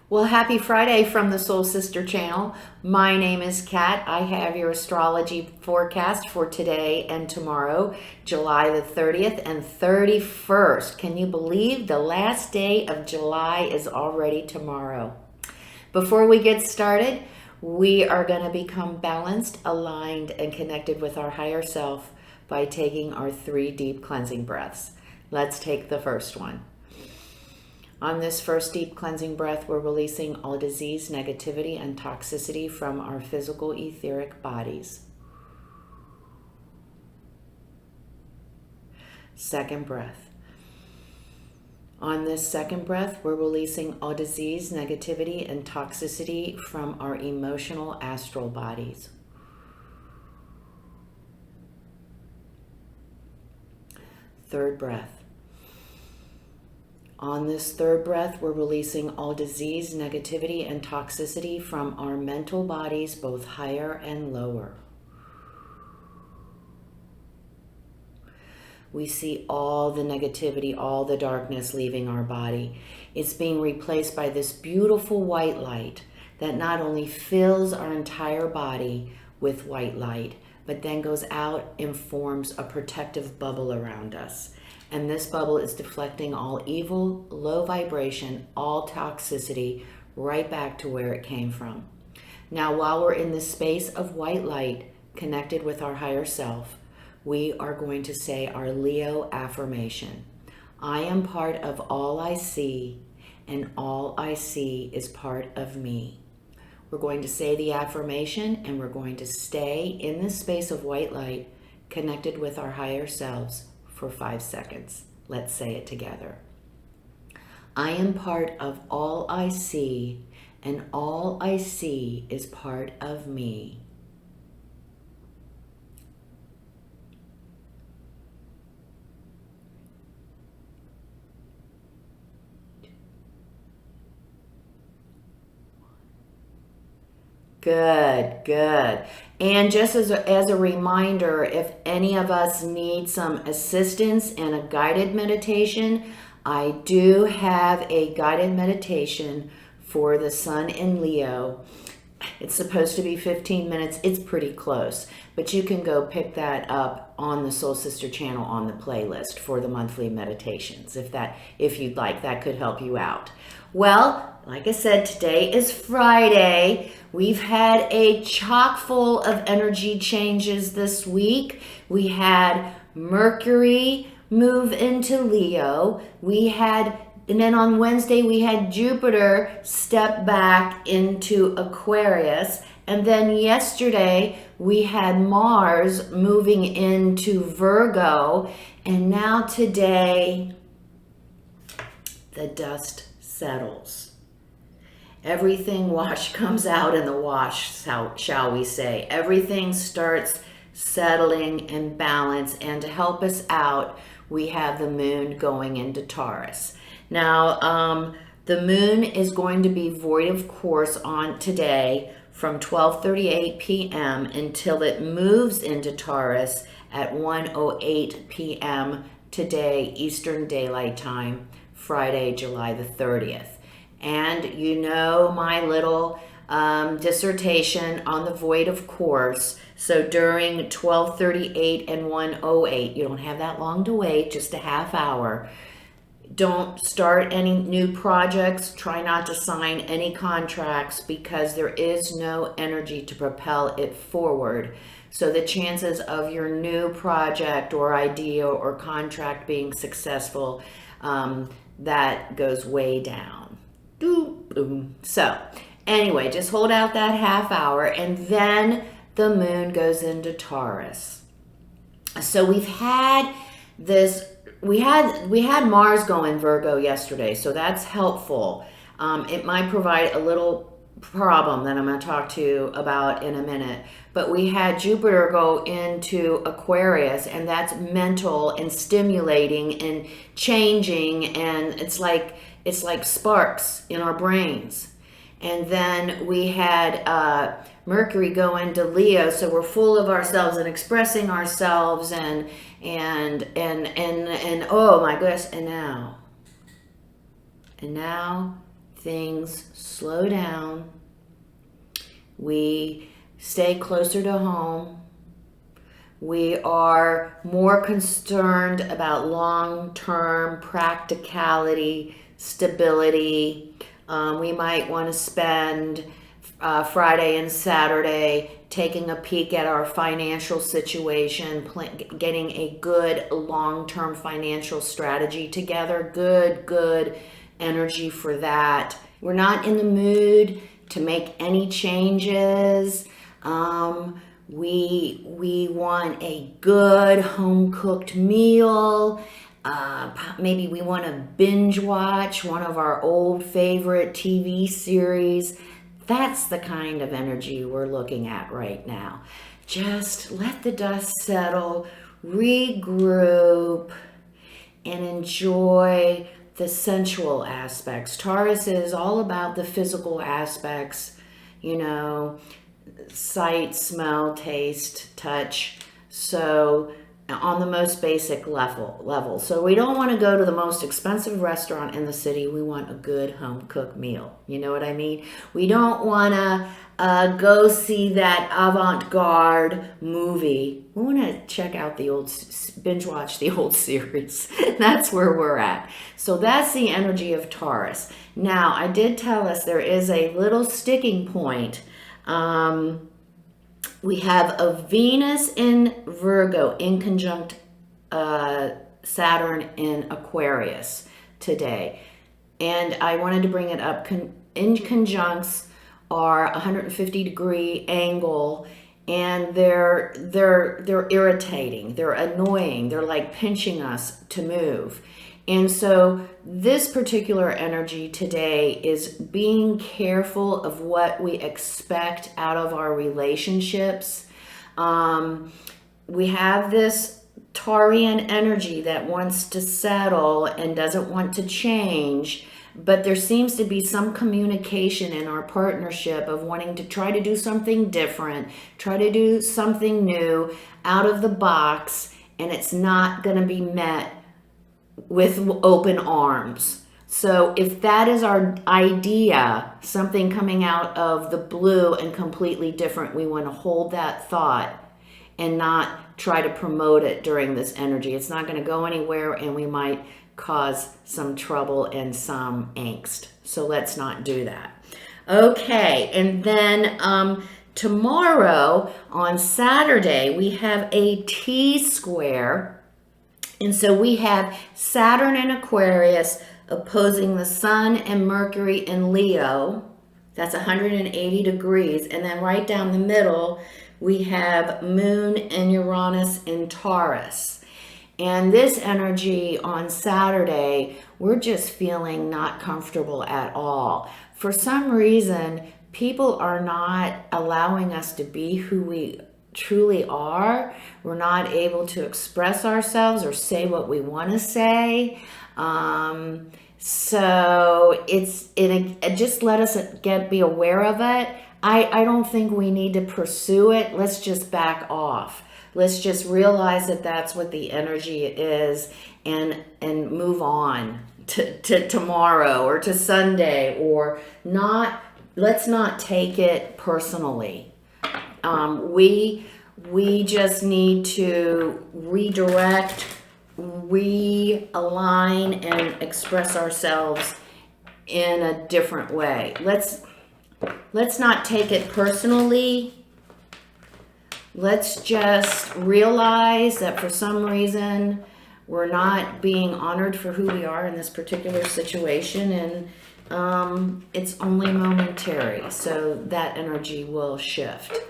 Well, happy Friday from the Soul Sister channel. My name is Kat. I have your astrology forecast for today and tomorrow, July the 30th and 31st. Can you believe the last day of July is already tomorrow? Before we get started, we are going to become balanced, aligned, and connected with our higher self by taking our 3 deep cleansing breaths. Let's take the first one. On this first deep cleansing breath, we're releasing all disease, negativity, and toxicity from our physical etheric bodies. Second breath. On this second breath, we're releasing all disease, negativity, and toxicity from our emotional astral bodies. Third breath. On this third breath, we're releasing all disease, negativity, and toxicity from our mental bodies, both higher and lower. We see all the negativity, all the darkness leaving our body. It's being replaced by this beautiful white light that not only fills our entire body with white light, but then goes out and forms a protective bubble around us. And this bubble is deflecting all evil, low vibration, all toxicity right back to where it came from. Now, while we're in this space of white light connected with our higher self, we are going to say our Leo affirmation. I am part of all I see, and all I see is part of me. We're going to say the affirmation, and we're going to stay in this space of white light connected with our higher selves for 5 seconds. Let's say it together. I am part of all I see, and all I see is part of me. Good, good. And just as a reminder, if any of us need some assistance in a guided meditation, I do have a guided meditation for the Sun in Leo. It's supposed to be 15 minutes. It's pretty close, but you can go pick that up on the Soul Sister channel on the playlist for the monthly meditations. If you'd like, that could help you out. Well, like I said, today is Friday. We've had a chock full of energy changes this week. We had Mercury move into Leo. And then on Wednesday, we had Jupiter step back into Aquarius. And then yesterday, we had Mars moving into Virgo. And now today, the dust settles. Everything comes out in the wash, shall we say. Everything starts settling and balance. And to help us out, we have the moon going into Taurus. Now, the moon is going to be void of course on today from 12:38 p.m. until it moves into Taurus at 1:08 p.m. today, Eastern Daylight Time, Friday, July the 30th. And you know my little dissertation on the void of course. So during 12:38 and 1:08, you don't have that long to wait, just a half hour. Don't start any new projects. Try not to sign any contracts because there is no energy to propel it forward. So the chances of your new project or idea or contract being successful, that goes way down. So anyway, just hold out that half hour and then the moon goes into Taurus. So we had Mars go in Virgo yesterday, so that's helpful. It might provide a little problem that I'm going to talk to you about in a minute. But we had Jupiter go into Aquarius, and that's mental and stimulating and changing, and it's like sparks in our brains. And then we had Mercury go into Leo, so we're full of ourselves and expressing ourselves and oh my goodness, and now things slow down. We stay closer to home. We are more concerned about long-term practicality, stability. We might want to spend Friday and Saturday taking a peek at our financial situation, getting a good long-term financial strategy together. Good energy for that. We're not in the mood to make any changes. We want a good home-cooked meal. Maybe we want to binge watch one of our old favorite TV series. That's the kind of energy we're looking at right now. Just let the dust settle, regroup, and enjoy the sensual aspects. Taurus is all about the physical aspects, sight, smell, taste, touch. So on the most basic level. So we don't want to go to the most expensive restaurant in the city. We want a good home cooked meal. You know what I mean? We don't want to go see that avant-garde movie. We want to check out binge watch the old series. That's where we're at. So that's the energy of Taurus. Now, I did tell us there is a little sticking point. We have a Venus in Virgo in conjunct Saturn in Aquarius today. And I wanted to bring it up. In conjuncts are 150-degree angle, and they're irritating, they're annoying, they're like pinching us to move. And so this particular energy today is being careful of what we expect out of our relationships. We have this Taurian energy that wants to settle and doesn't want to change, but there seems to be some communication in our partnership of wanting to try to do something different, try to do something new, out of the box, and it's not going to be met with open arms. So if that is our idea, something coming out of the blue and completely different, we want to hold that thought and not try to promote it during this energy. It's not going to go anywhere, and we might cause some trouble and some angst. So let's not do that. Okay, and then tomorrow on Saturday, we have a T-square. And so we have Saturn in Aquarius opposing the Sun and Mercury in Leo. That's 180 degrees. And then right down the middle, we have Moon and Uranus in Taurus. And this energy on Saturday, we're just feeling not comfortable at all. For some reason, people are not allowing us to be who we truly are. We're not able to express ourselves or say what we want to say. So it just let us be aware of it. I don't think we need to pursue it. Let's just back off. Let's just realize that that's what the energy is, and move on to tomorrow or to Sunday, or not. Let's not take it personally. We just need to redirect, realign, and express ourselves in a different way. Let's not take it personally. Let's just realize that for some reason we're not being honored for who we are in this particular situation, and it's only momentary, so that energy will shift.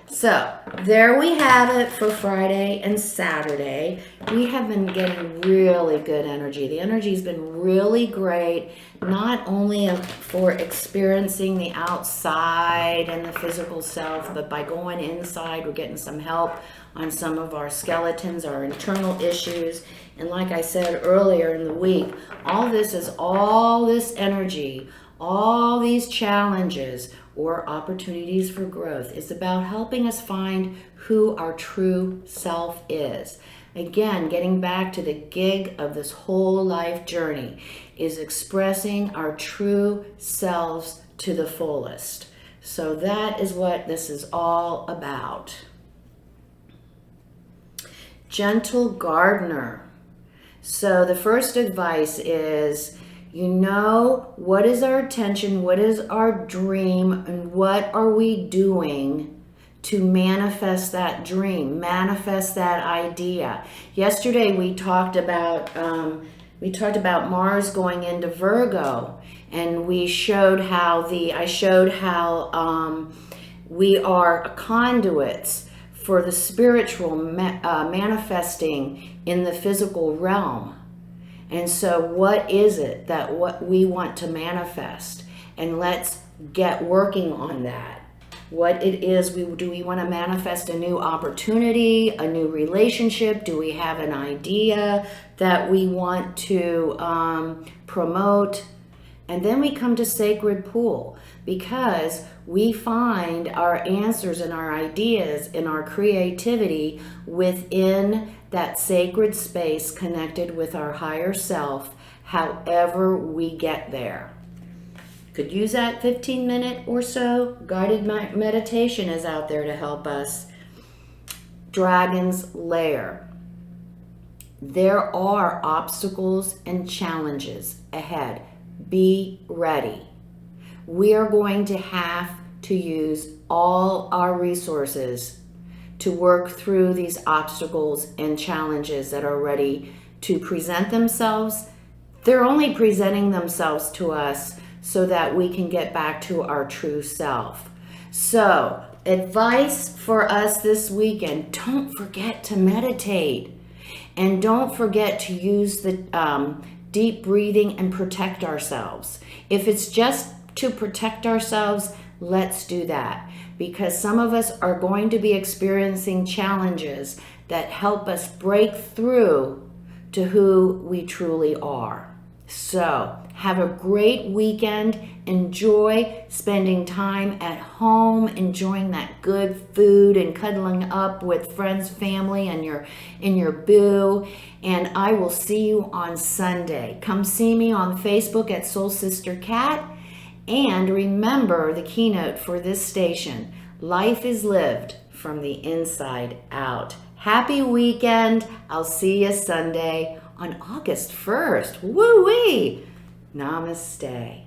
So there we have it for Friday and Saturday. We have been getting really good energy. The energy's been really great, not only for experiencing the outside and the physical self, but by going inside, we're getting some help on some of our skeletons, our internal issues. And like I said earlier in the week, all this energy, all these challenges or opportunities for growth is about helping us find who our true self is. Again, getting back to the gig of this whole life journey is expressing our true selves to the fullest. So that is what this is all about. Gentle gardener. So the first advice is, what is our intention, what is our dream, and what are we doing to manifest that dream, manifest that idea. Yesterday we talked about Mars going into Virgo, and I showed how we are conduits for the spiritual manifesting in the physical realm. And so what is it that what we want to manifest? And let's get working on that. What it is, do we want to manifest a new opportunity, a new relationship? Do we have an idea that we want to promote? And then we come to Sacred Pool, because we find our answers and our ideas and our creativity within that sacred space connected with our higher self, however we get there. Could use that 15-minute or so. Guided meditation is out there to help us. Dragon's Lair. There are obstacles and challenges ahead. Be ready. We are going to have to use all our resources to work through these obstacles and challenges that are ready to present themselves. They're only presenting themselves to us so that we can get back to our true self. So, advice for us this weekend: don't forget to meditate. And don't forget to use the deep breathing and protect ourselves. If it's just to protect ourselves, let's do that. Because some of us are going to be experiencing challenges that help us break through to who we truly are. So, have a great weekend. Enjoy spending time at home, enjoying that good food and cuddling up with friends, family, and your boo. And I will see you on Sunday. Come see me on Facebook at Soul Sister Cat. And remember the keynote for this station: life is lived from the inside out. Happy weekend. I'll see you Sunday on August 1st. Woo-wee! Namaste.